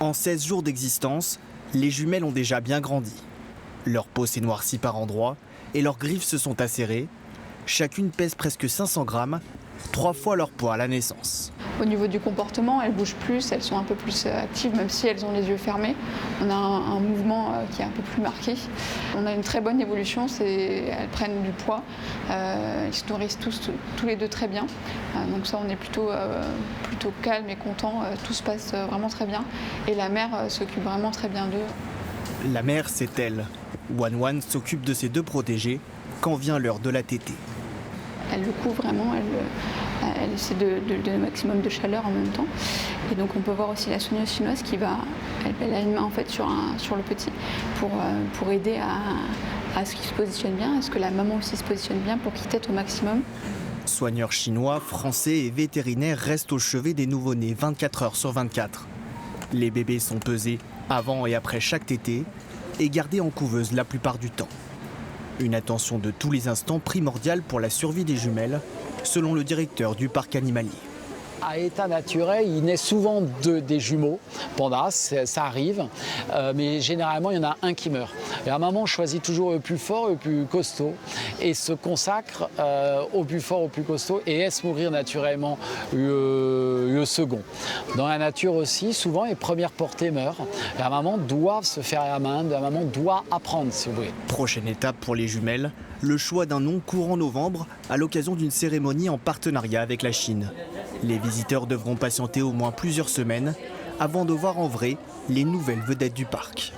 En 16 jours d'existence, les jumelles ont déjà bien grandi. Leur peau s'est noircie par endroits et leurs griffes se sont acérées. Chacune pèse presque 500 grammes, 3 fois leur poids à la naissance. Au niveau du comportement, elles bougent plus, elles sont un peu plus actives, même si elles ont les yeux fermés. On a un mouvement qui est un peu plus marqué. On a une très bonne évolution, elles prennent du poids, ils se nourrissent tous les deux très bien. Donc ça, on est plutôt calme et content, tout se passe vraiment très bien. Et la mère s'occupe vraiment très bien d'eux. La mère, c'est elle. Wan s'occupe de ses deux protégés quand vient l'heure de la tétée. Elle le couvre vraiment, elle essaie de donner un maximum de chaleur en même temps. Et donc on peut voir aussi la soigneuse chinoise elle a une main en fait sur le petit pour aider à ce qu'il se positionne bien, à ce que la maman aussi se positionne bien pour qu'il tète au maximum. Soigneurs chinois, français et vétérinaires restent au chevet des nouveau-nés 24 heures sur 24. Les bébés sont pesés avant et après chaque tétée et gardés en couveuse la plupart du temps. Une attention de tous les instants primordiale pour la survie des jumelles, selon le directeur du parc animalier. À état naturel, il naît souvent des jumeaux, pandas, ça arrive, mais généralement il y en a un qui meurt. Et la maman choisit toujours le plus fort, le plus costaud, et se consacre au plus fort, au plus costaud, et laisse mourir naturellement le second. Dans la nature aussi, souvent les premières portées meurent. La maman doit se faire la main, la maman doit apprendre, si vous voulez. Prochaine étape pour les jumelles, le choix d'un nom courant novembre à l'occasion d'une cérémonie en partenariat avec la Chine. Les visiteurs devront patienter au moins plusieurs semaines avant de voir en vrai les nouvelles vedettes du parc.